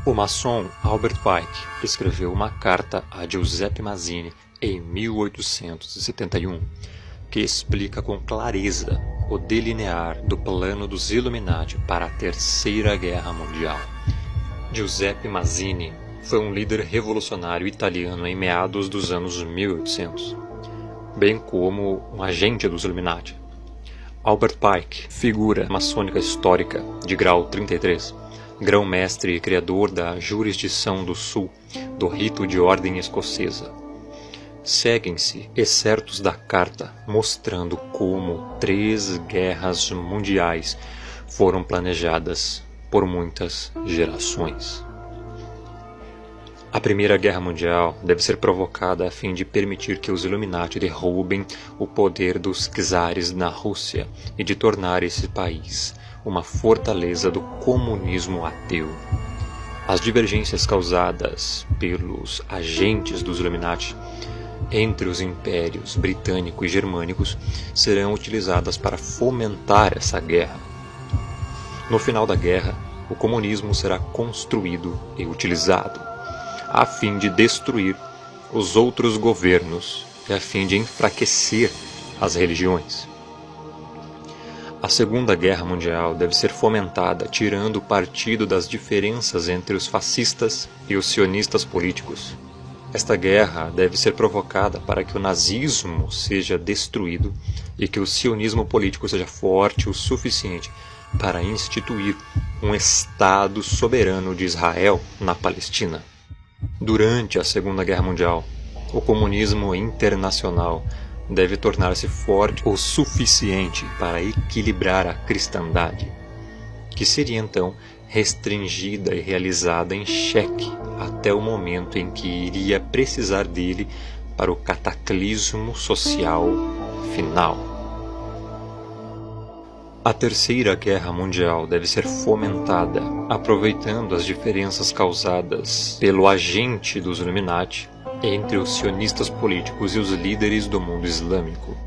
O maçom Albert Pike escreveu uma carta a Giuseppe Mazzini em 1871, que explica com clareza o delinear do plano dos Illuminati para a Terceira Guerra Mundial. Giuseppe Mazzini foi um líder revolucionário italiano em meados dos anos 1800, bem como um agente dos Illuminati. Albert Pike, figura maçônica histórica de grau 33, grão-mestre e criador da jurisdição do Sul, do rito de ordem escocesa. Seguem-se excertos da carta mostrando como 3 guerras mundiais foram planejadas por muitas gerações. A Primeira Guerra Mundial deve ser provocada a fim de permitir que os Illuminati derrubem o poder dos czares na Rússia e de tornar esse país uma fortaleza do comunismo ateu. As divergências causadas pelos agentes dos Illuminati entre os impérios britânico e germânicos serão utilizadas para fomentar essa guerra. No final da guerra, o comunismo será construído e utilizado a fim de destruir os outros governos e a fim de enfraquecer as religiões. A Segunda Guerra Mundial deve ser fomentada tirando partido das diferenças entre os fascistas e os sionistas políticos. Esta guerra deve ser provocada para que o nazismo seja destruído e que o sionismo político seja forte o suficiente para instituir um Estado soberano de Israel na Palestina. Durante a Segunda Guerra Mundial, o comunismo internacional deve tornar-se forte o suficiente para equilibrar a cristandade, que seria então restringida e realizada em xeque até o momento em que iria precisar dele para o cataclismo social final. A Terceira Guerra Mundial deve ser fomentada aproveitando as diferenças causadas pelo agente dos Illuminati entre os sionistas políticos e os líderes do mundo islâmico.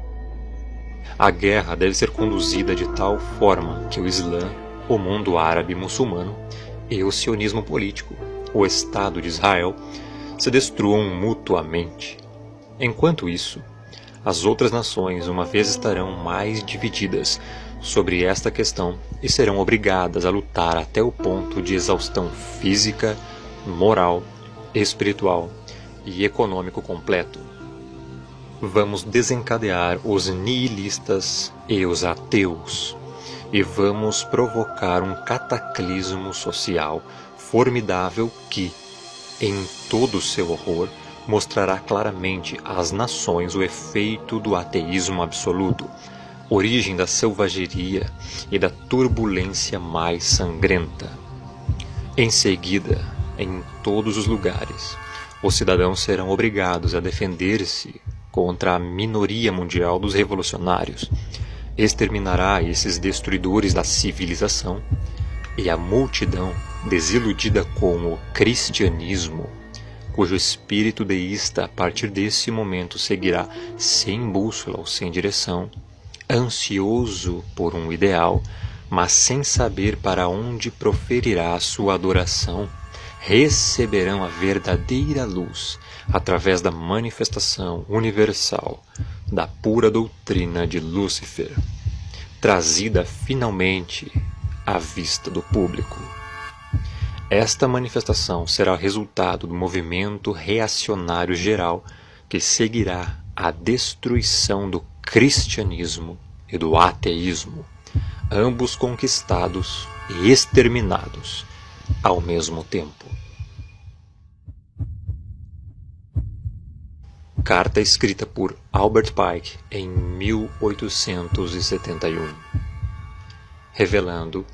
A guerra deve ser conduzida de tal forma que o Islã, o mundo árabe muçulmano e o sionismo político, o Estado de Israel, se destruam mutuamente. Enquanto isso, as outras nações uma vez estarão mais divididas sobre esta questão e serão obrigadas a lutar até o ponto de exaustão física, moral, espiritual e econômico completo. Vamos desencadear os nihilistas e os ateus, e vamos provocar um cataclismo social formidável que, em todo o seu horror, mostrará claramente às nações o efeito do ateísmo absoluto, origem da selvageria e da turbulência mais sangrenta. Em seguida, em todos os lugares, os cidadãos serão obrigados a defender-se contra a minoria mundial dos revolucionários. Exterminará esses destruidores da civilização, e a multidão, desiludida com o cristianismo, cujo espírito deísta a partir desse momento seguirá sem bússola ou sem direção, ansioso por um ideal, mas sem saber para onde proferirá a sua adoração, receberão a verdadeira luz através da manifestação universal da pura doutrina de Lúcifer, trazida finalmente à vista do público. Esta manifestação será o resultado do movimento reacionário geral que seguirá a destruição do cristianismo e do ateísmo, ambos conquistados e exterminados ao mesmo tempo. Carta escrita por Albert Pike em 1871, revelando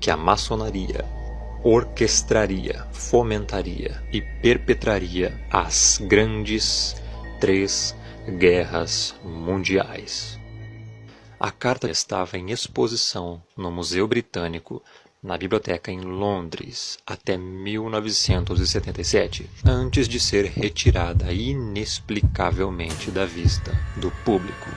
que a maçonaria orquestraria, fomentaria e perpetraria as grandes 3 guerras mundiais. A carta estava em exposição no Museu Britânico, na biblioteca em Londres, até 1977, antes de ser retirada inexplicavelmente da vista do público.